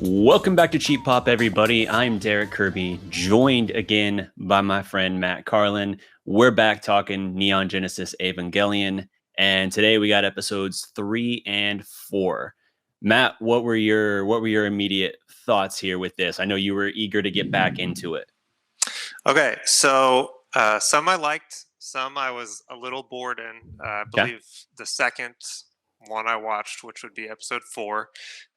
Welcome back to Cheap Pop, everybody. I'm Derek Kirby, joined again by my friend Matt Carlin. We're back talking Neon Genesis Evangelion, and today we got episodes 3 and 4. Matt, what were your immediate thoughts here with this? I know you were eager to get back into it. Okay, so some I liked, some I was a little bored in. I Okay. believe the second one I watched, which would be episode 4,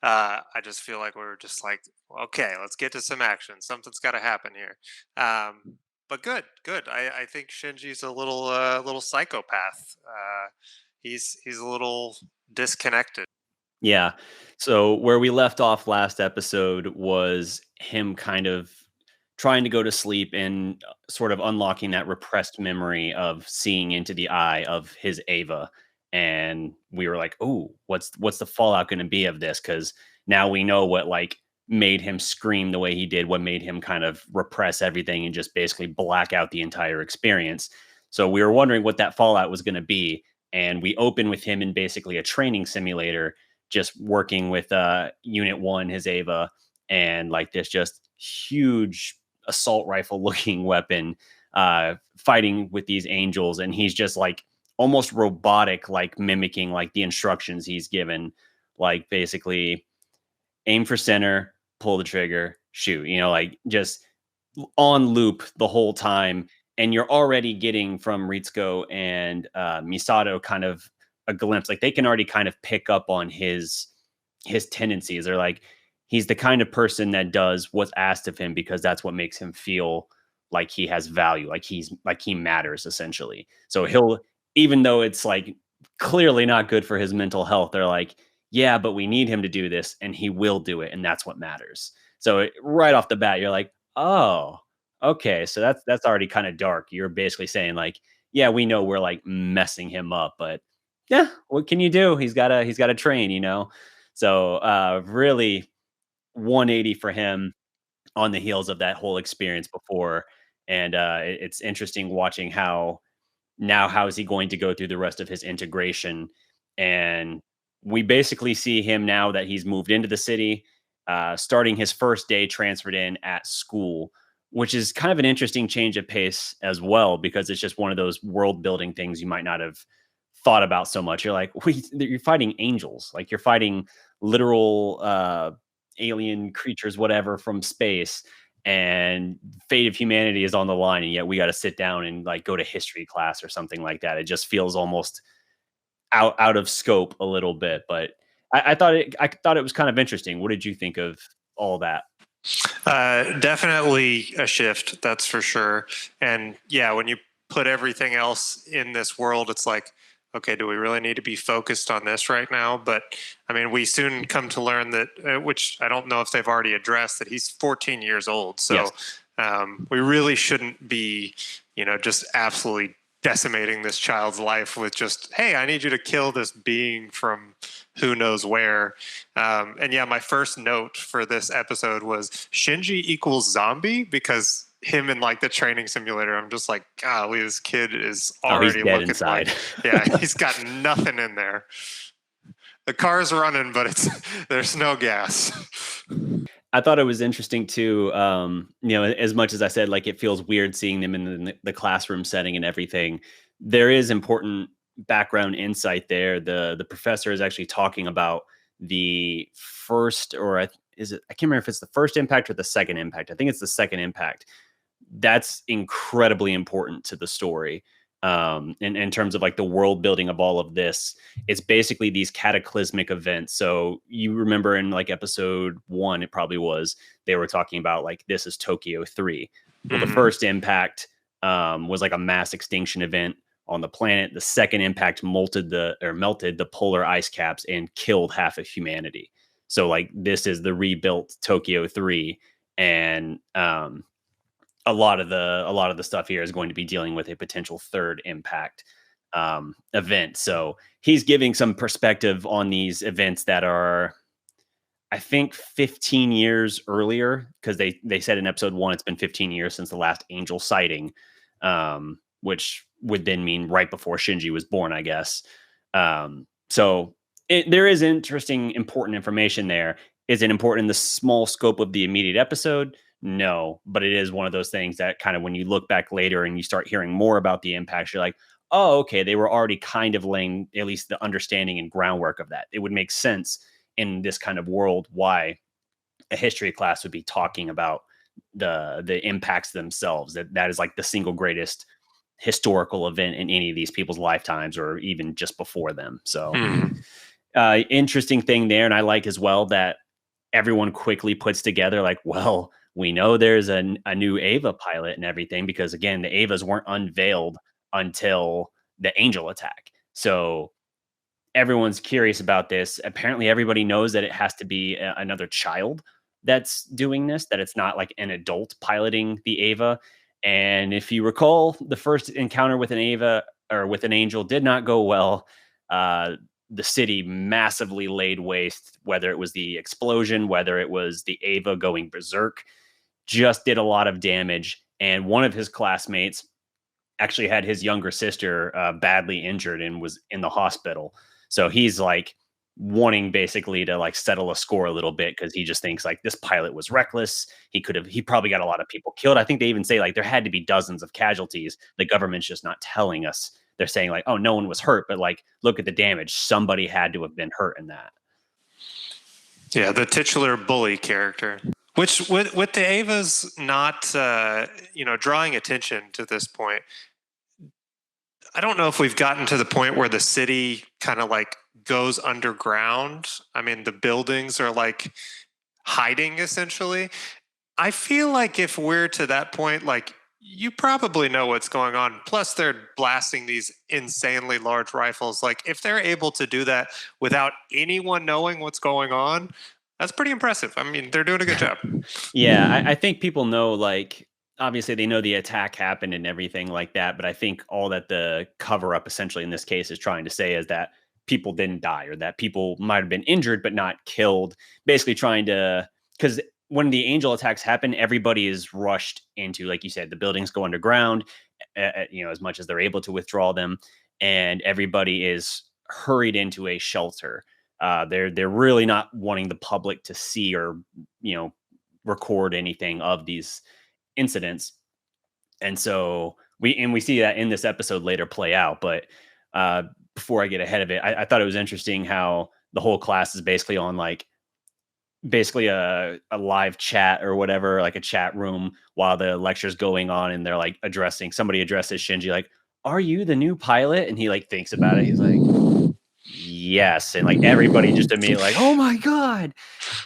I just feel like we were just like, okay, let's get to some action. Something's got to happen here. But good. I think Shinji's a little psychopath. He's a little disconnected. Yeah. So where we left off last episode was him kind of trying to go to sleep and sort of unlocking that repressed memory of seeing into the eye of his Ava. And we were like, "Oh, what's the fallout going to be of this?" Because now we know what like made him scream the way he did, what made him kind of repress everything and just basically black out the entire experience. So we were wondering what that fallout was going to be, and we open with him in basically a training simulator, just working with Unit One, his Ava, and like this just huge assault rifle looking weapon fighting with these angels, and he's just like almost robotic, like mimicking like the instructions he's given, like basically aim for center, pull the trigger, shoot, like just on loop the whole time. And you're already getting from Ritsuko and Misato kind of a glimpse, like they can already kind of pick up on his tendencies. They're like, he's the kind of person that does what's asked of him because that's what makes him feel like he has value, like he matters essentially. So he'll, even though it's like clearly not good for his mental health, they're like, yeah, but we need him to do this and he will do it. And that's what matters. So right off the bat, you're like, oh, okay. So that's already kind of dark. You're basically saying like, yeah, we know we're like messing him up, but yeah, what can you do? He's got to train. So really 180 for him on the heels of that whole experience before. And it's interesting watching how is he going to go through the rest of his integration. And we basically see him now that he's moved into the city, starting his first day transferred in at school, which is kind of an interesting change of pace as well, because it's just one of those world building things you might not have thought about so much. You're like, wait, you're fighting angels, like you're fighting literal alien creatures, whatever, from space, and fate of humanity is on the line, and yet we got to sit down and like go to history class or something like that. It just feels almost out of scope a little bit, but I thought it was kind of interesting. What did you think of all that? Definitely a shift, that's for sure. And yeah, when you put everything else in this world, it's like, okay, do we really need to be focused on this right now? But I mean, we soon come to learn that, which I don't know if they've already addressed, that he's 14 years old. So Yes. we really shouldn't be, just absolutely decimating this child's life with just, hey, I need you to kill this being from who knows where. And yeah, my first note for this episode was Shinji equals zombie, because him in like the training simulator, I'm just like, golly, this kid is Oh, he's already dead looking inside. like, yeah, he's got nothing in there. The car's running, but there's no gas. I thought it was interesting too. As much as I said, like it feels weird seeing them in the classroom setting and everything, there is important background insight there. The professor is actually talking about the first, is it? I can't remember if it's the first impact or the second impact. I think it's the second impact. That's incredibly important to the story. In terms of like the world building of all of this, it's basically these cataclysmic events. So you remember in like episode 1, it probably was, they were talking about like, this is Tokyo 3. Well, the Mm-hmm. first impact was like a mass extinction event on the planet. The second impact melted the polar ice caps and killed half of humanity. So like this is the rebuilt Tokyo 3. And a lot of the stuff here is going to be dealing with a potential third impact event. So he's giving some perspective on these events that are, I think, 15 years earlier, because they said in episode 1 it's been 15 years since the last angel sighting, which would then mean right before Shinji was born, I guess. So there is interesting, important information there. Is it important in the small scope of the immediate episode? No, but it is one of those things that kind of when you look back later and you start hearing more about the impacts, you're like, oh, okay, they were already kind of laying at least the understanding and groundwork of that. It would make sense in this kind of world why a history class would be talking about the impacts themselves. That is like the single greatest historical event in any of these people's lifetimes or even just before them. So Hmm. interesting thing there. And I like as well that everyone quickly puts together like, well, we know there's a new Ava pilot and everything because again, the Avas weren't unveiled until the Angel attack. So everyone's curious about this. Apparently, everybody knows that it has to be another child that's doing this, that it's not like an adult piloting the Ava. And if you recall, the first encounter with an Ava or with an angel did not go well. Uh, the city massively laid waste, whether it was the explosion, whether it was the Ava going berserk, just did a lot of damage. And one of his classmates actually had his younger sister badly injured and was in the hospital. So he's like wanting basically to like settle a score a little bit because he just thinks like this pilot was reckless. He probably got a lot of people killed. I think they even say like there had to be dozens of casualties. The government's just not telling us. They're saying like, oh, no one was hurt, but like, look at the damage. Somebody had to have been hurt in that. Yeah, the titular bully character. Which with the Avas not drawing attention to this point, I don't know if we've gotten to the point where the city kind of like goes underground. I mean, the buildings are like hiding essentially. I feel like if we're to that point, like you probably know what's going on. Plus, they're blasting these insanely large rifles. Like, if they're able to do that without anyone knowing what's going on, that's pretty impressive. I mean, they're doing a good job. Yeah, I think people know, like, obviously they know the attack happened and everything like that, but I think all that the cover up essentially in this case is trying to say is that people didn't die or that people might have been injured but not killed. Basically trying to because when the angel attacks happen, everybody is rushed into, like you said, the buildings go underground, as much as they're able to withdraw them, and everybody is hurried into a shelter. They're really not wanting the public to see or you know record anything of these incidents. And so we see that in this episode later play out. But uh, before I get ahead of it, I thought it was interesting how the whole class is basically on like basically a live chat or whatever, like a chat room while the lecture's going on, and they're like somebody addresses Shinji like, "Are you the new pilot?" And he like thinks about it. He's like, "Yes," and like everybody just immediately like, "Oh my god!"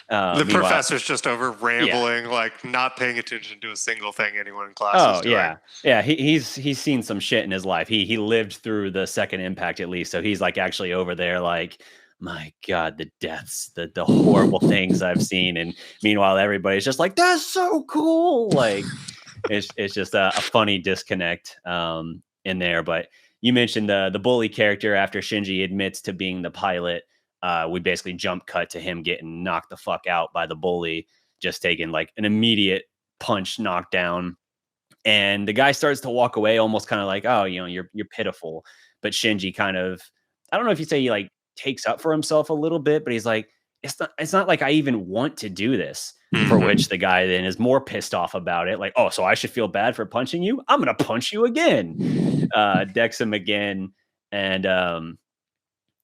The Meanwhile, professor's just over yeah. rambling, like not paying attention to a single thing anyone in class is Oh doing. yeah, yeah. He's seen some shit in his life. He lived through the second impact at least, so he's like actually over there. Like, my God, the deaths, the horrible things I've seen, and meanwhile everybody's just like, that's so cool. Like, it's just a funny disconnect in there. But you mentioned the bully character after Shinji admits to being the pilot. We basically jump cut to him getting knocked the fuck out by the bully, just taking like an immediate punch knockdown, and the guy starts to walk away almost kind of like, oh, you're pitiful. But Shinji kind of, I don't know if you say he like takes up for himself a little bit, but he's like, it's not like I even want to do this. For which Mm-hmm. the guy then is more pissed off about it, like, oh, so I should feel bad for punching you? I'm gonna punch you again. Decks him again. And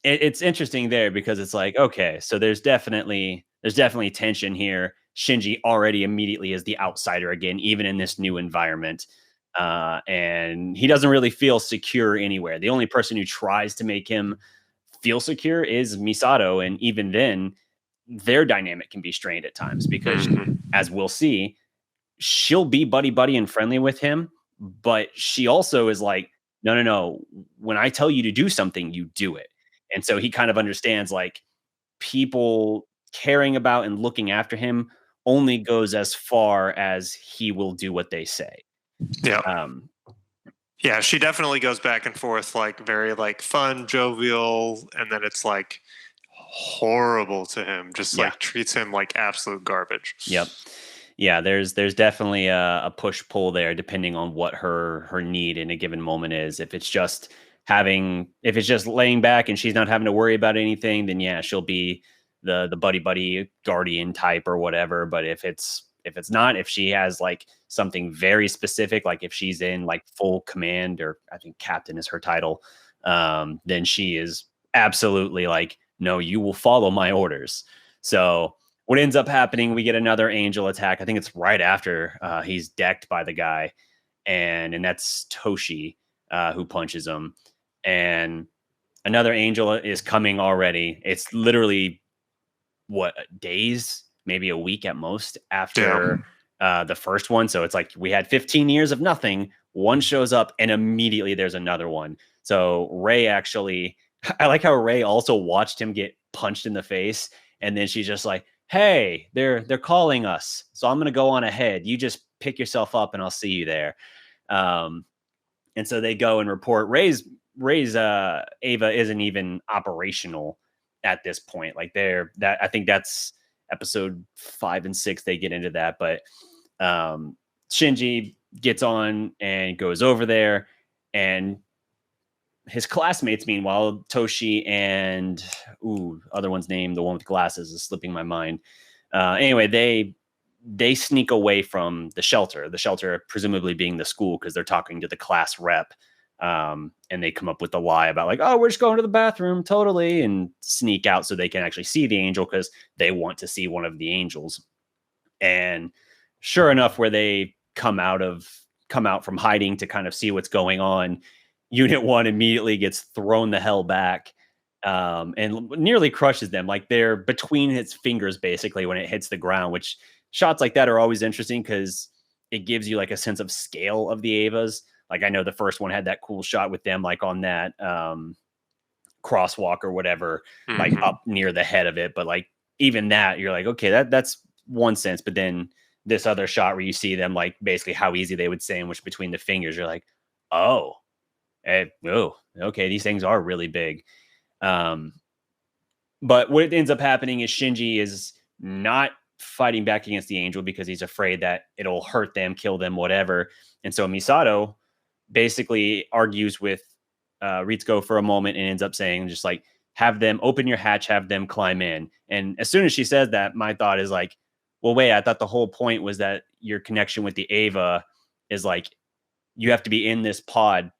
it's interesting there because it's like, okay, so there's definitely tension here. Shinji already immediately is the outsider again, even in this new environment. And he doesn't really feel secure anywhere. The only person who tries to make him feel secure is Misato. And even then, their dynamic can be strained at times because, Mm-hmm. as we'll see, she'll be buddy buddy and friendly with him, but she also is like, no, no, no. When I tell you to do something, you do it. And so he kind of understands like people caring about and looking after him only goes as far as he will do what they say. Yeah. Um, Yeah, she definitely goes back and forth, like very like fun, jovial, and then it's like horrible to him. Just yeah, like treats him like absolute garbage. yep. Yeah, there's definitely a push pull there depending on what her need in a given moment is. If it's just laying back and she's not having to worry about anything, then yeah, she'll be the buddy buddy guardian type or whatever. But if it's not, if she has like something very specific, like if she's in like full command, or I think captain is her title, then she is absolutely like, no, you will follow my orders. So what ends up happening, we get another angel attack. I think it's right after he's decked by the guy, and that's Toshi who punches him, and another angel is coming already. It's literally what, days, maybe a week at most Yeah. after the first one. So it's like we had 15 years of nothing. One shows up, and immediately there's another one. So Ray actually, I like how Ray also watched him get punched in the face, and then she's just like, "Hey, they're calling us, so I'm gonna go on ahead. You just pick yourself up, and I'll see you there." Um, and so they go and report. Ray's Ava isn't even operational at this point. Like they're that I think that's episode 5 and 6. They get into that, but Shinji gets on and goes over there, and his classmates, meanwhile, Toshi and other one's name, the one with glasses, is slipping my mind. Anyway, they sneak away from the shelter. The shelter, presumably being the school, because they're talking to the class rep. And they come up with a lie about like, oh, we're just going to the bathroom, totally, and sneak out so they can actually see the angel because they want to see one of the angels. And sure enough, where they come out from hiding to kind of see what's going on, Unit 1 immediately gets thrown the hell back, and nearly crushes them. Like they're between its fingers basically when it hits the ground, which shots like that are always interesting because it gives you like a sense of scale of the Avas. Like I know the first one had that cool shot with them like on that crosswalk or whatever, like Mhm. up near the head of it. But like even that, you're like, okay, that's one sense. But then this other shot where you see them like basically how easy they would sandwich between the fingers, you're like, oh, oh, okay, these things are really big. Um, but what ends up happening is Shinji is not fighting back against the angel because he's afraid that it'll hurt them, kill them, whatever. And so Misato basically argues with Ritsuko for a moment and ends up saying, just like, have them open your hatch, have them climb in. And as soon as she says that, my thought is like, well, wait, I thought the whole point was that your connection with the Ava is like, you have to be in this pod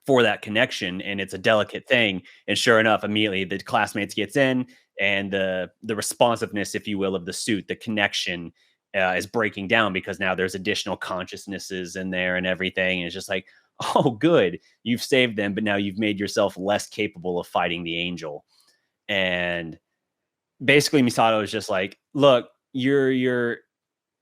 for that connection, and it's a delicate thing. And sure enough, immediately the classmates gets in, and the responsiveness, if you will, of the suit, the connection is breaking down because now there's additional consciousnesses in there and everything. And it's just like, oh, good, you've saved them, but now you've made yourself less capable of fighting the angel. And basically, Misato is just like, look, your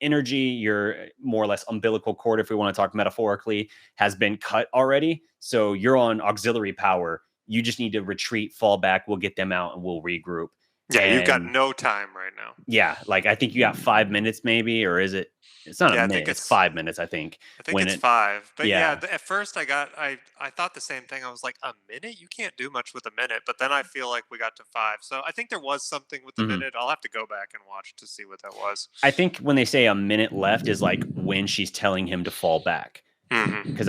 energy, your more or less umbilical cord, if we want to talk metaphorically, has been cut already. So you're on auxiliary power. You just need to retreat, fall back. We'll get them out and we'll regroup. Yeah, you've got And no time right now. yeah, like I think you got 5 minutes maybe, or is it? It's not a Yeah, minute. It's 5 minutes, I think. I think When it's it, 5. But yeah, yeah. at first I thought the same thing. I was like, a minute? You can't do much with a minute. But then I feel like we got to 5. So I think there was something with the Mhm. minute. I'll have to go back and watch to see what that was. I think when they say a minute left is like when she's telling him to fall back. Hmm. Because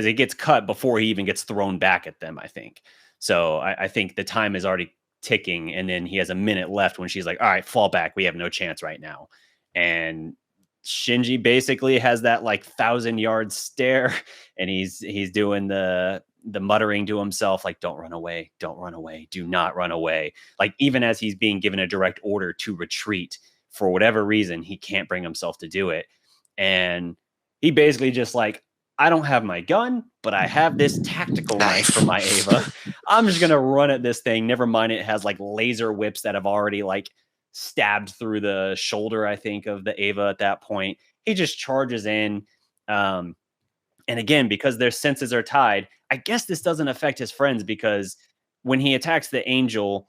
it gets cut before he even gets thrown back at them, I think. So I think the time is already ticking, and then he has a minute left when she's like, all right, fall back, we have no chance right now. And Shinji basically has that like 1,000 yard stare, and he's doing the muttering to himself like, don't run away, don't run away, do not run away. Like even as he's being given a direct order to retreat, for whatever reason he can't bring himself to do it. And he basically just like, I don't have my gun, but I have this tactical knife for my Ava. Knife. I'm just gonna run at this thing. Never mind, it has like laser whips that have already like stabbed through the shoulder, I think, of the Ava at that point. He just charges in. Um, and again, because their senses are tied, I guess this doesn't affect his friends because when he attacks the angel,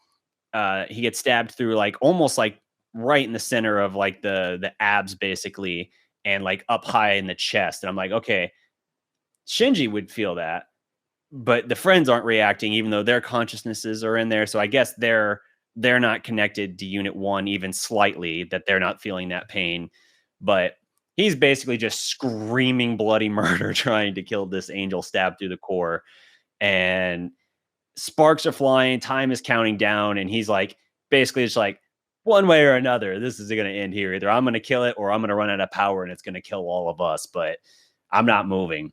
he gets stabbed through like almost like right in the center of like the abs basically, and like up high in the chest. And I'm like, okay, Shinji would feel that, but the friends aren't reacting, even though their consciousnesses are in there. So I guess they're not connected to Unit 1 even slightly, that they're not feeling that pain. But he's basically just screaming bloody murder, trying to kill this angel stabbed through the core. And sparks are flying, time is counting down, and he's like basically just like, one way or another, this is going to end here. Either I'm going to kill it or I'm going to run out of power and it's going to kill all of us. But I'm not moving.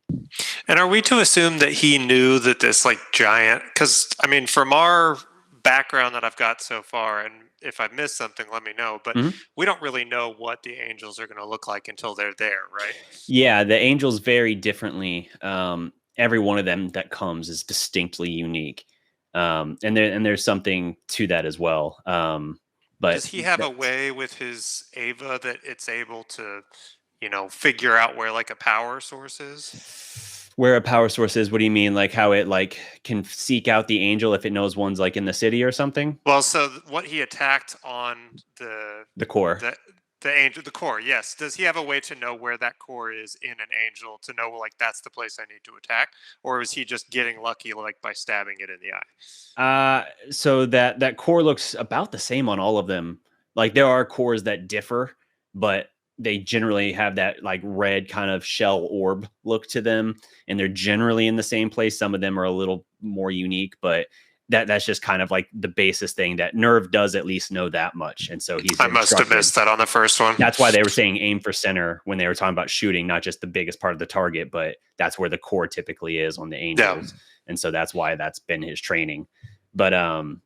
And are we to assume that he knew that this like giant? Because I mean, from our background that I've got so far, and if I missed something, let me know. But Mhm. we don't really know what the angels are going to look like until they're there, right? Yeah, the angels vary differently. Every one of them that comes is distinctly unique, and there's something to that as well. But Does he have a that's way with his Ava that it's able to, figure out where like a power source is? where a power source is. What do you mean? Like how it like can seek out the angel if it knows one's like in the city or something? Well, so what he attacked on The core. the the angel, the core, yes. Does he have a way to know where that core is in an angel to know like that's the place I need to attack, or is he just getting lucky like by stabbing it in the eye? So that core looks about the same on all of them. Like there are cores that differ, but they generally have that like red kind of shell orb look to them, and they're generally in the same place. Some of them are a little more unique, but that's just kind of like the basis thing that Nerve does at least know that much, and so he's I must have instructed. missed that on the first one. That's why they were saying aim for center when they were talking about shooting, not just the biggest part of the target, but that's where the core typically is on the Yeah. angels. And so that's why that's been his training. But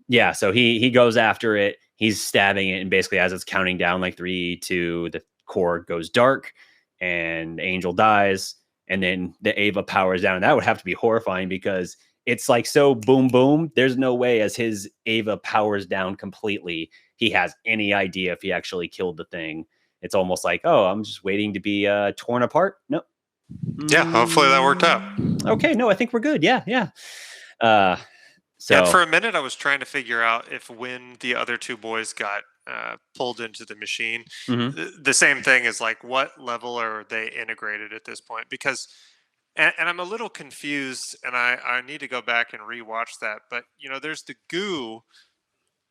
yeah, so he goes after it. He's stabbing it, and basically as it's counting down like 3, 2, the core goes dark and Angel dies, and then the Ava powers down. And that would have to be horrifying because it's like so boom boom. There's no way as his Ava powers down completely, he has any idea if he actually killed the thing. It's almost like, oh, I'm just waiting to be torn apart. No. Yeah, hopefully that worked out. Okay, no, I think we're good. Yeah, yeah. Uh, Yeah, and so for a minute I was trying to figure out if when the other two boys got pulled into the machine, mhm. the same thing is like what level are they integrated at this point? Because and I'm a little confused, and I need to go back and rewatch that. But there's the goo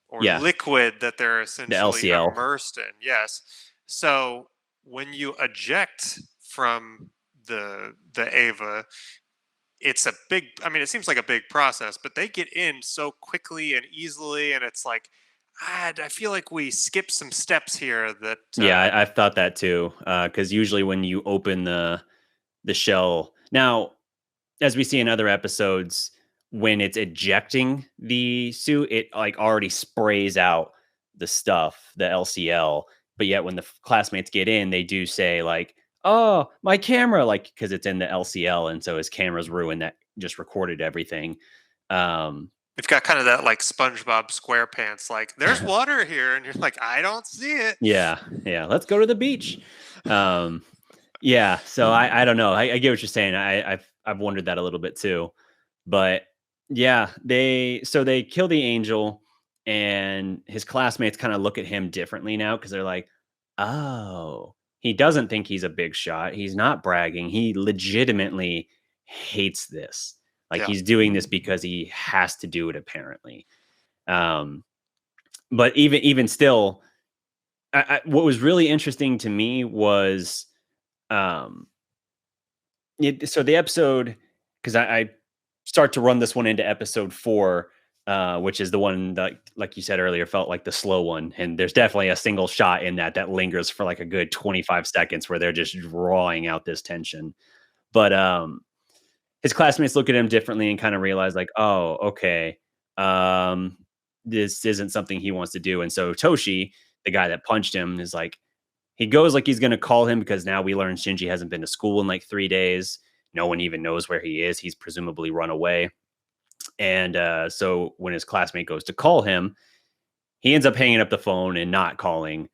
or Yeah, liquid that they're the essentially LCL. immersed in. Yes. So when you eject from the Ava, it's a big, I mean, it seems like a big process, but they get in so quickly and easily, and it's like I feel like we skip some steps here that Yeah, I've thought that too. Because usually when you open the shell, now as we see in other episodes, when it's ejecting the suit, it like already sprays out the stuff, the LCL. But yet when the classmates get in, they do say like, "Oh, my camera!" Like because it's in the LCL, and so his camera's ruined. That just recorded everything. Um, we've got kind of that like SpongeBob SquarePants, like there's water here, and you're like, I don't see it. yeah, yeah. Let's go to the beach. Um, yeah. So I don't know. I get what you're saying. I've wondered that a little bit too. But yeah, they kill the angel, and his classmates kind of look at him differently now because they're like, oh, he doesn't think he's a big shot. He's not bragging. He legitimately hates this. Like Yeah. he's doing this because he has to do it apparently. Um, but even still, what was really interesting to me was um, so the episode, because I start to run this one into episode 4, which is the one that, like you said earlier, felt like the slow one. And there's definitely a single shot in that lingers for like a good 25 seconds where they're just drawing out this tension. But his classmates look at him differently and kind of realize like, oh, okay, um, this isn't something he wants to do. And so Toshi, the guy that punched him, is like, he goes like he's going to call him because now we learn Shinji hasn't been to school in like 3 days. No one even knows where he is. He's presumably run away. And so when his classmate goes to call him, he ends up hanging up the phone and not calling.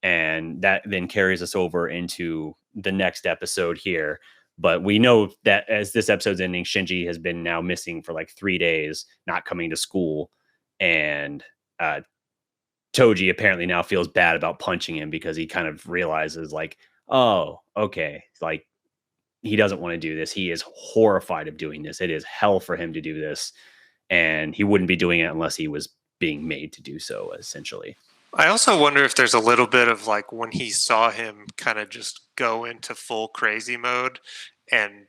And that then carries us over into the next episode here. But we know that as this episode's ending, Shinji has been now missing for like 3 days, not coming to school. And uh, Toji apparently now feels bad about punching him because he kind of realizes like, oh, okay, like he doesn't want to do this. He is horrified of doing this. It is hell for him to do this, and he wouldn't be doing it unless he was being made to do so. Essentially, I also wonder if there's a little bit of like when he saw him kind of just go into full crazy mode and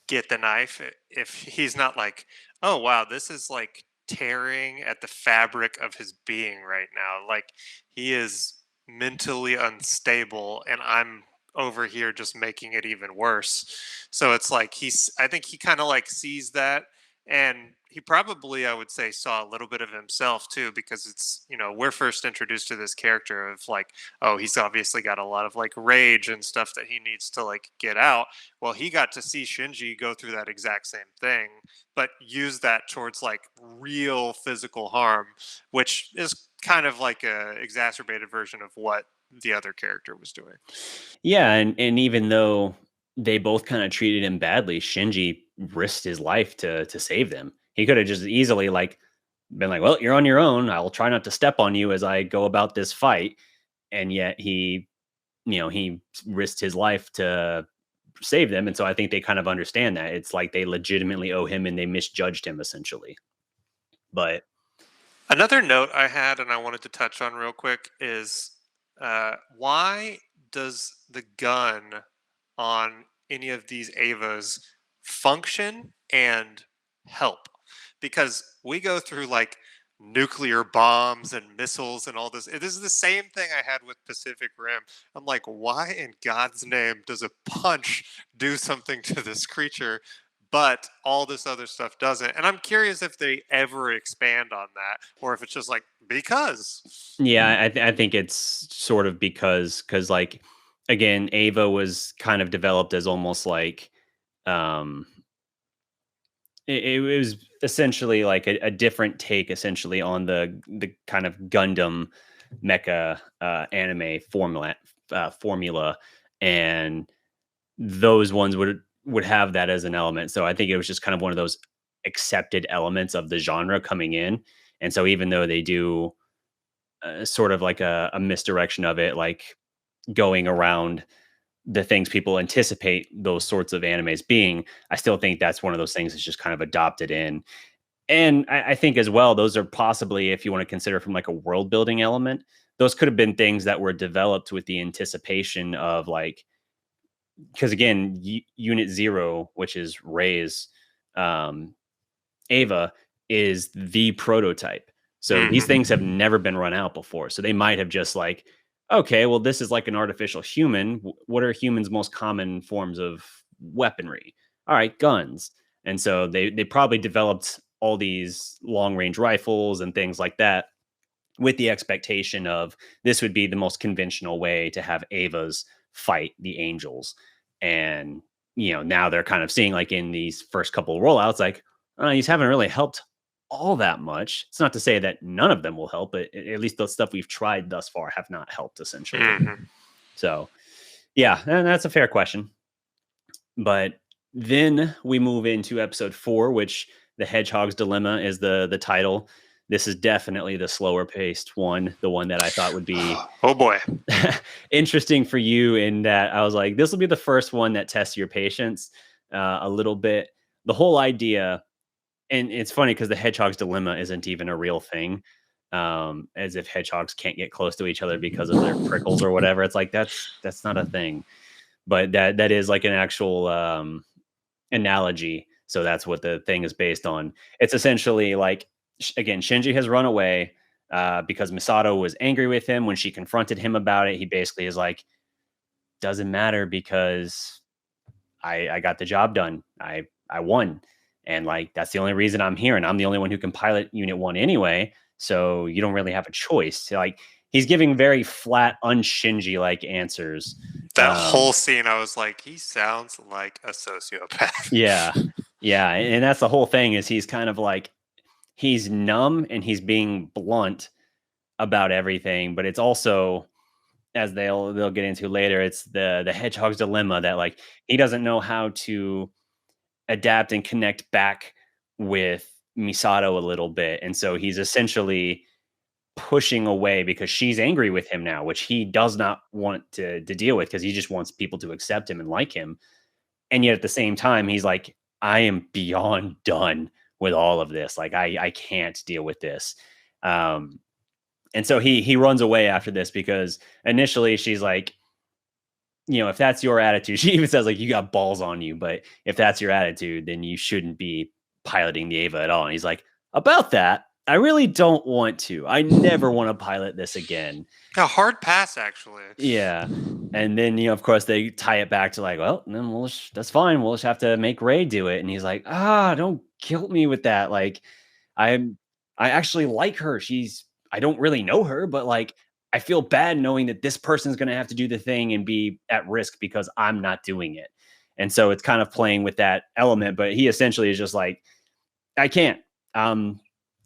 get the knife, if he's not like, oh wow, this is like tearing at the fabric of his being right now. Like he is mentally unstable, and I'm over here just making it even worse. So it's like I think he kind of like sees that, and he probably, I would say, saw a little bit of himself too, because it's, we're first introduced to this character of like, oh, he's obviously got a lot of like rage and stuff that he needs to like get out. Well, he got to see Shinji go through that exact same thing, but use that towards like real physical harm, which is kind of like a exacerbated version of what the other character was doing. Yeah, and even though they both kind of treated him badly, Shinji risked his life to save them. He could have just easily like been like, "Well, you're on your own. I'll try not to step on you as I go about this fight." And yet he risked his life to save them, and so I think they kind of understand that. It's like they legitimately owe him and they misjudged him essentially. But Another note I had and I wanted to touch on real quick is why does the gun on any of these Avas function and help? Because we go through like nuclear bombs and missiles and all this. This is the same thing I had with Pacific Rim. I'm like, why in God's name does a punch do something to this creature, but all this other stuff doesn't? And I'm curious if they ever expand on that, or if it's just like because. yeah, I think it's sort of because like again, Ava was kind of developed as almost like um it was essentially like a different take essentially on the kind of Gundam mecha anime formula, and those ones would have that as an element. So I think it was just kind of one of those accepted elements of the genre coming in. And so even though they do sort of like a misdirection of it, like going around the things people anticipate those sorts of animes being, I still think that's one of those things that's just kind of adopted in. And I think as well, those are possibly, if you want to consider from like a world building element, those could have been things that were developed with the anticipation of like, because again, Unit Zero, which is Ray's um, Ava, is the prototype. So these things have Mhm. never been run out before. So they might have just like, okay, well, this is like an artificial human. What are humans' most common forms of weaponry? All right, guns. And so they probably developed all these long range rifles and things like that with the expectation of this would be the most conventional way to have Avas fight the angels. And, now they're kind of seeing like in these first couple of rollouts, like, these haven't really helped all that much. It's not to say that none of them will help, but at least the stuff we've tried thus far have not helped essentially. Mhm. So, yeah, and that's a fair question. But then we move into episode 4, which the Hedgehog's Dilemma is the title. This is definitely the slower paced one, the one that I thought would be Oh boy. interesting for you in that I was like, this will be the first one that tests your patience a little bit. The whole idea, and it's funny because the Hedgehog's Dilemma isn't even a real thing. As if hedgehogs can't get close to each other because of their prickles or whatever. It's like that's not a thing, but that is like an actual analogy. So that's what the thing is based on. It's essentially like, again, Shinji has run away because Misato was angry with him when she confronted him about it. He basically is like, doesn't matter because I got the job done. I won, and like that's the only reason I'm here, and I'm the only one who can pilot Unit One anyway. So you don't really have a choice. Like he's giving very flat, unshinji like answers. That whole scene, I was like, he sounds like a sociopath. Yeah. Yeah, and that's the whole thing is he's kind of like he's numb and he's being blunt about everything, but it's also as they'll get into later, it's the hedgehog's dilemma that like he doesn't know how to adapt and connect back with Misato a little bit. And so he's essentially pushing away because she's angry with him now, which he does not want to deal with because he just wants people to accept him and like him. And yet at the same time, he's like, I am beyond done with all of this. Like I can't deal with this. Um, and so he runs away after this because initially she's like, if that's your attitude, she even says like you got balls on you, but if that's your attitude, then you shouldn't be piloting the Ava at all. And he's like, About that, I really don't want to. I never want to pilot this again. A hard pass, actually. Yeah. And then, of course, they tie it back to like, well, then that's fine. We'll just have to make Ray do it. And he's like, don't guilt me with that. Like, I'm, I actually like her. I don't really know her, but like, I feel bad knowing that this person's going to have to do the thing and be at risk because I'm not doing it. And so it's kind of playing with that element. But he essentially is just like, I can't. Um,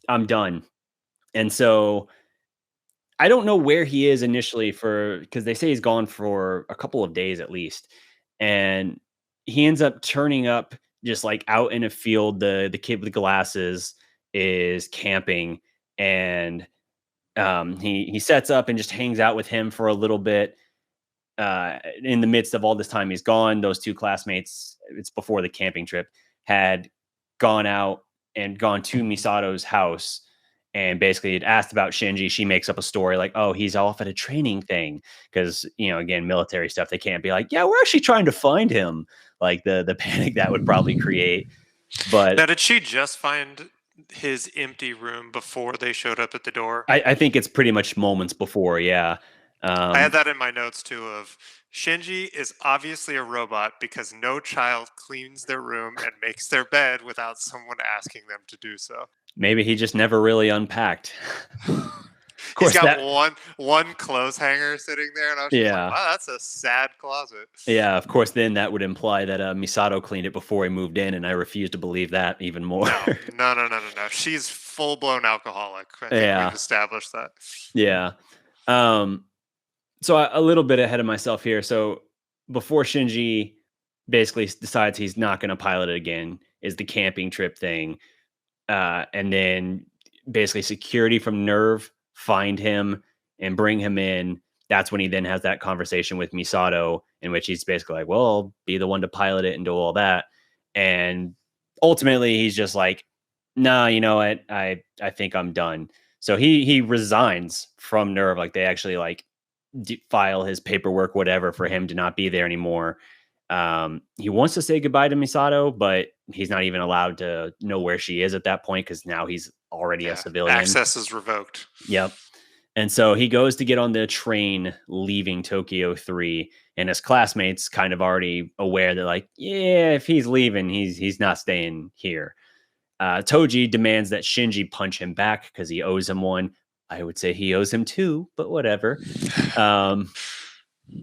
I'm done. And so I don't know where he is initially for because they say he's gone for a couple of days at least. And he ends up turning up just like out in a field. The kid with the glasses is camping and he sets up and just hangs out with him for a little bit. In the midst of all this time he's gone, those two classmates, it's before the camping trip, had gone out and gone to Misato's house and basically had asked about Shinji. She makes up a story like, oh, he's off at a training thing. Cause, again, military stuff, they can't be like, yeah, we're actually trying to find him. Like the panic that would probably create. But Now, did she just find his empty room before they showed up at the door? I think it's pretty much moments before. Yeah. I had Um, that in my notes too of Shinji is obviously a robot because no child cleans their room and makes their bed without someone asking them to do so. Maybe he just never really unpacked. Of He's course, got that, one clothes hanger sitting there, and I was just like, yeah. wow, that's a sad closet. Yeah, of course, then that would imply that, Misato cleaned it before he moved in, and I refuse to believe that even more. No, no, no, no, no, no. She's full blown alcoholic. I think we've Yeah, established that. yeah. Um, so a little bit ahead of myself here. So before Shinji basically decides he's not gonna pilot it again, is the camping trip thing, and then basically security from Nerve find him and bring him in. That's when he then has that conversation with Misato, in which he's basically like, "Well, I'll be the one to pilot it and do all that." And ultimately, he's just like, "Nah, you know what? I think I'm done." So he resigns from Nerve. Like they actually like file his paperwork, whatever, for him to not be there anymore. He wants to say goodbye to Misato, but he's not even allowed to know where she is at that point because now he's already a Yeah, civilian. access is revoked. Yep. And so he goes to get on the train leaving Tokyo 3, and his classmates kind of already aware that, like, yeah, if he's leaving, he's not staying here. Toji demands that Shinji punch him back because he owes him one. I would say he owes him two, but whatever. Um, I don't know.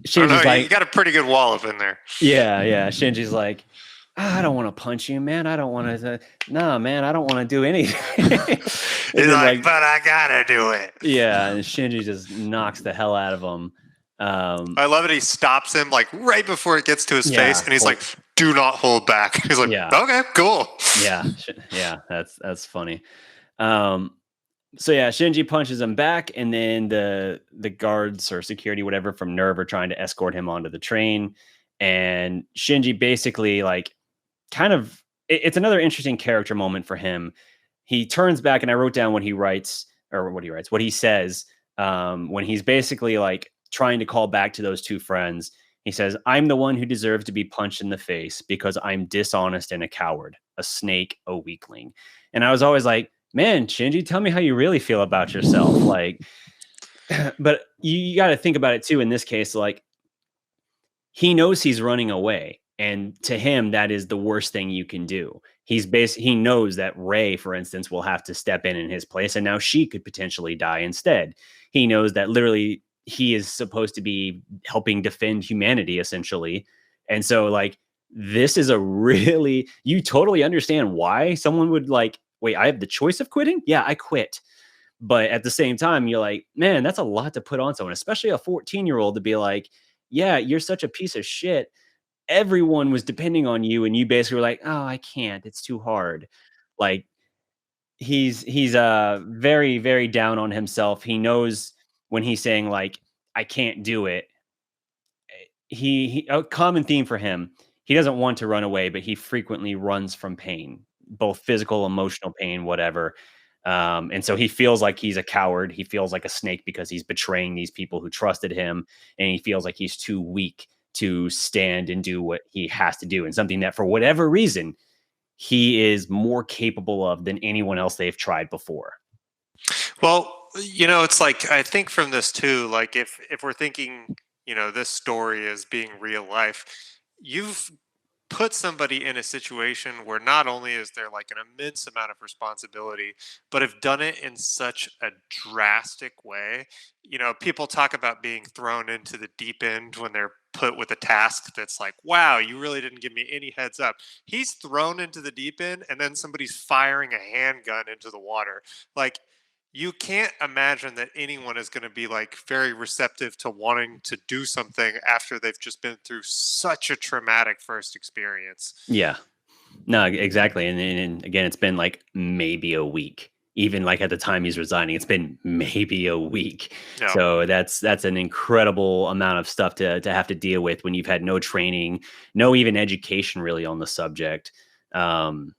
Shinji's You like, got a pretty good wall up in there. yeah, yeah. Shinji's like, I don't want to punch you, man. I don't want to. Nah, man, I don't want to do anything. He's And then like, like, but I gotta do it. yeah, and Shinji just knocks the hell out of him. I love it. He stops him like right before it gets to his face, Yeah, and he's like, "Do not hold back." He's like, yeah, "Okay, cool." yeah, yeah. That's funny. Um, so yeah, Shinji punches him back, and then the guards or security, whatever, from Nerve are trying to escort him onto the train, and Shinji basically like kind of it's another interesting character moment for him. He turns back, and I wrote down what he writes or what he says when he's basically like trying to call back to those two friends. He says, "I'm the one who deserves to be punched in the face because I'm dishonest and a coward, a snake, a weakling." And I was always like, "Man, Shinji, tell me how you really feel about yourself." Like, but you got to think about it too. In this case, like he knows he's running away, and to him that is the worst thing you can do. He knows that Ray, for instance, will have to step in his place, and now she could potentially die instead. He knows that literally he is supposed to be helping defend humanity essentially. And so like this is a really, you totally understand why someone would like, wait, I have the choice of quitting, yeah, I quit. But at the same time, you're like, man, that's a lot to put on someone, especially a 14-year-old, to be like, yeah, you're such a piece of shit. Everyone was depending on you, and you basically were like, oh, I can't. It's too hard. Like he's very, very down on himself. He knows when he's saying like, I can't do it. He a common theme for him. He doesn't want to run away, but he frequently runs from pain, both physical, emotional pain, whatever. And so he feels like he's a coward. He feels like a snake because he's betraying these people who trusted him, and he feels like he's too weak to stand and do what he has to do, and something that for whatever reason he is more capable of than anyone else they've tried before. Well, it's like I think from this too, like if we're thinking, this story as being real life, you've put somebody in a situation where not only is there like an immense amount of responsibility, but have done it in such a drastic way. People talk about being thrown into the deep end when they're put with a task that's like, wow, you really didn't give me any heads up. He's thrown into the deep end and then somebody's firing a handgun into the water. Like, you can't imagine that anyone is going to be like very receptive to wanting to do something after they've just been through such a traumatic first experience. Yeah. No, exactly. And again, it's been like maybe a week. Even like at the time he's resigning, it's been maybe a week. Yeah. So that's an incredible amount of stuff to have to deal with when you've had no training, no even education really on the subject. Um,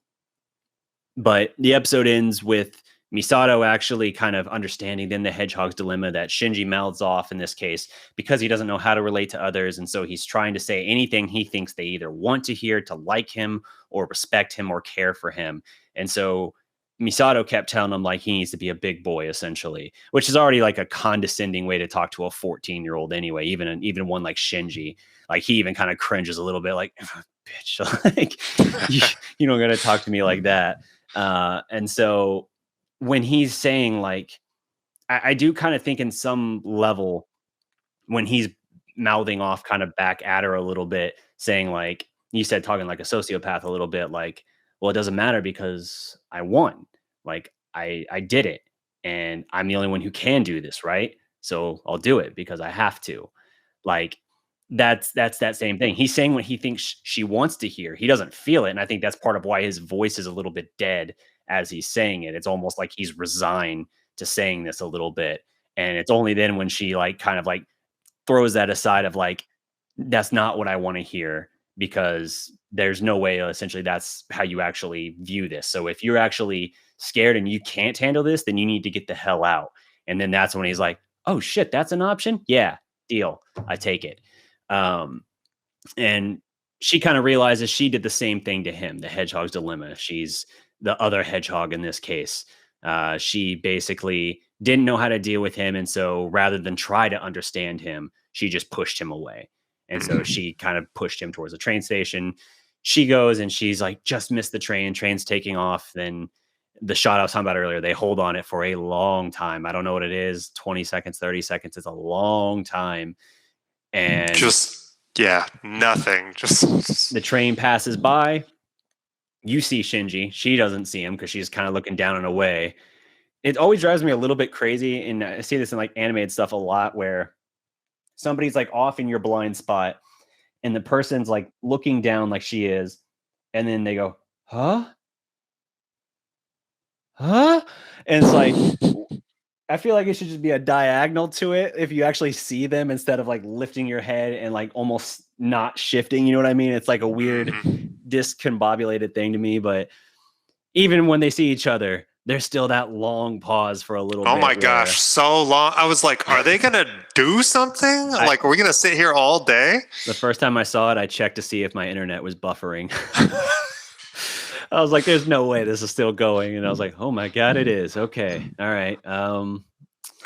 but the episode ends with Misato actually kind of understanding then the hedgehog's dilemma that Shinji mouths off in this case because he doesn't know how to relate to others. And so he's trying to say anything he thinks they either want to hear to like him or respect him or care for him. And so Misato kept telling him like he needs to be a big boy essentially, which is already like a condescending way to talk to a 14-year-old anyway, even one like Shinji. Like he even kind of cringes a little bit like, bitch, like you don't gotta talk to me like that. And so when he's saying like, I do kind of think in some level when he's mouthing off kind of back at her a little bit, saying like, you said talking like a sociopath a little bit, like, well, it doesn't matter because I won. Like I did it and I'm the only one who can do this, right? So I'll do it because I have to. Like that's that same thing. He's saying what he thinks she wants to hear. He doesn't feel it, and I think that's part of why his voice is a little bit dead as he's saying it. It's almost like he's resigned to saying this a little bit, and it's only then when she like kind of like throws that aside of like that's not what I want to hear because there's no way essentially that's how you actually view this. So if you're actually scared and you can't handle this, then you need to get the hell out. And then that's when he's like, "Oh shit, that's an option? Yeah, deal. I take it." Um, and she kind of realizes she did the same thing to him, the hedgehog's dilemma. She's the other hedgehog in this case. She basically didn't know how to deal with him. And so rather than try to understand him, she just pushed him away. And so she kind of pushed him towards the train station. She goes and she's like, just missed the train. Train's taking off. Then the shot I was talking about earlier, they hold on it for a long time. I don't know what it is, 20 seconds, 30 seconds. It's a long time. And Just, yeah, nothing. Just the train passes by. You see Shinji. She doesn't see him because she's kind of looking down and away. It always drives me a little bit crazy. And I see this in like animated stuff a lot where somebody's like off in your blind spot and the person's like looking down like she is. And then they go, huh? Huh? And it's like, I feel like it should just be a diagonal to it if you actually see them instead of like lifting your head and like almost not shifting. You know what I mean? It's like a weird discombobulated thing to me. But even when they see each other, there's still that long pause for a little oh bit. my gosh, so long. I was like, are they gonna do something? Like, are we gonna sit here all day? The first time I saw it, I checked to see if my internet was buffering. I was like, there's no way this is still going. And I was like, oh my God, it is. Okay. All right. I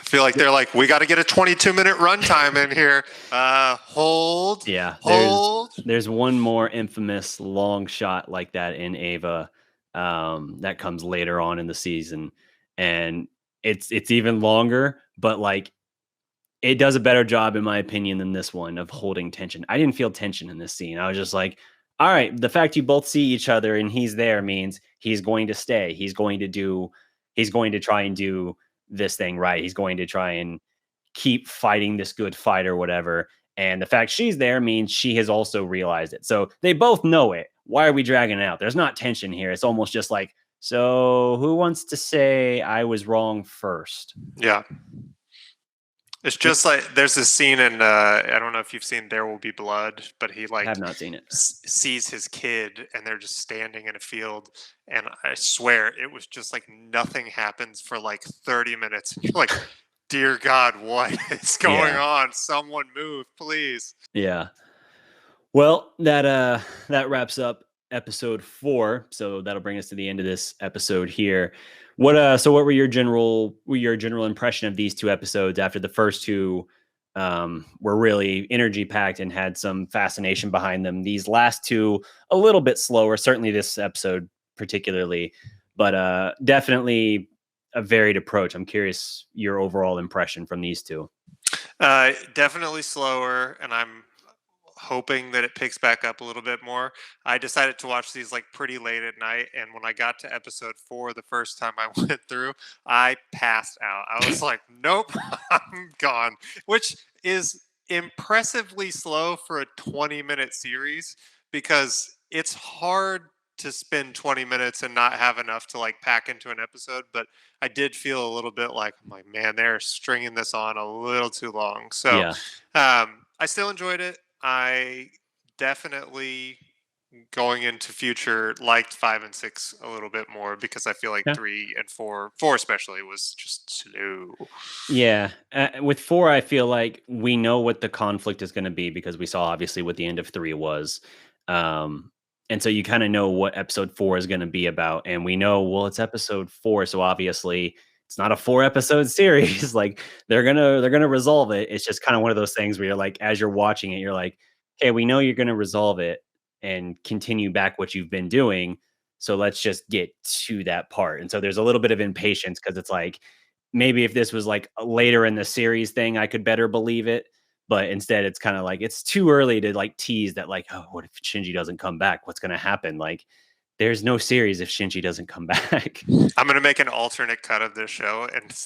feel like they're like, we got to get a 22-minute runtime in here. Hold. Yeah. Hold. There's one more infamous long shot like that in Ava that comes later on in the season. And it's even longer, but like it does a better job, in my opinion, than this one of holding tension. I didn't feel tension in this scene. I was just like, all right, the fact you both see each other and he's there means he's going to stay. He's going to try and do this thing right. He's going to try and keep fighting this good fight or whatever. And the fact she's there means she has also realized it. So they both know it. Why are we dragging it out? There's not tension here. It's almost just like, so who wants to say I was wrong first? Yeah. It's just like there's this scene in I don't know if you've seen There Will Be Blood, but he like I have not seen it. sees his kid and they're just standing in a field, and I swear it was just like nothing happens for like 30 minutes. And you're like, dear God, what is going on? Someone move, please. Yeah. Well, that wraps up episode 4, so that'll bring us to the end of this episode here. What were your general impression of these 2 episodes after the first 2 were really energy packed and had some fascination behind them? These last 2 a little bit slower, certainly this episode particularly, but definitely a varied approach. I'm curious your overall impression from these 2. Definitely slower, and I'm hoping that it picks back up a little bit more. I decided to watch these like pretty late at night, and when I got to episode 4 the first time I went through, I passed out. I was like, "Nope, I'm gone," which is impressively slow for a 20-minute series because it's hard to spend 20 minutes and not have enough to like pack into an episode, but I did feel a little bit like, I'm like, man, they're stringing this on a little too long. So Yeah. I still enjoyed it. I definitely, going into future, liked 5 and 6 a little bit more because I feel like Yeah. 3 and 4 especially, was just slow. Yeah, with 4, I feel like we know what the conflict is gonna be because we saw obviously what the end of 3 was, um, and so you kinda know what episode 4 is gonna be about, and we know, well, it's episode 4, so obviously it's not a 4-episode series, like, they're gonna resolve it. It's just kinda one of those things where you're like, as you're watching it, you're like, "Okay, we know you're gonna resolve it and continue back what you've been doing, so let's just get to that part," and so there's a little bit of impatience because it's like, maybe if this was like a later in the series thing, I could better believe it. But instead, it's kind of like it's too early to like tease that, like, oh, what if Shinji doesn't come back? What's going to happen? Like, there's no series if Shinji doesn't come back. I'm gonna make an alternate cut of this show, and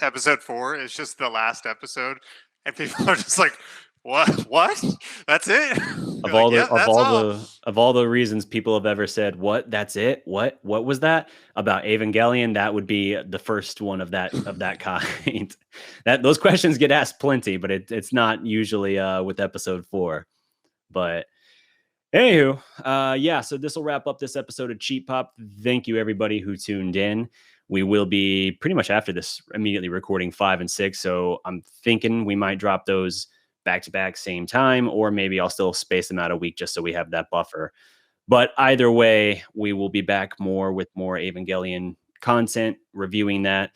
episode 4 is just the last episode, and people are just like, "What? What? That's it?" of You're like, all the "Yeah, of that's all all." the of all the reasons people have ever said, "What? That's it? What was that about Evangelion?" That would be the first one of that kind. That those questions get asked plenty, but it's not usually with episode 4. But anywho, yeah, so this will wrap up this episode of Cheap Pop. Thank you, everybody who tuned in. We will be pretty much after this immediately recording 5 and 6. So I'm thinking we might drop those back to back same time, or maybe I'll still space them out a week just so we have that buffer. But either way, we will be back more with more Evangelion content, reviewing that.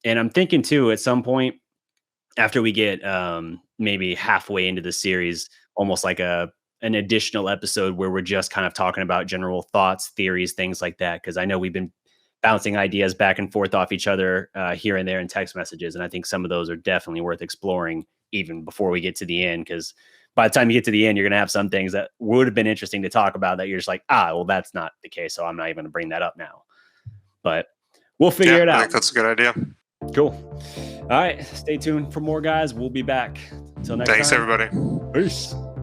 And I'm thinking too, at some point, after we get maybe halfway into the series, almost like a an additional episode where we're just kind of talking about general thoughts, theories, things like that. Because I know we've been bouncing ideas back and forth off each other here and there in text messages, and I think some of those are definitely worth exploring even before we get to the end. Because by the time you get to the end, you're going to have some things that would have been interesting to talk about that you're just like, well, that's not the case, so I'm not even going to bring that up now. But we'll figure Yeah, it I out. think that's a good idea. Cool. All right. Stay tuned for more, guys. We'll be back. Until next Thanks, time. everybody. Peace.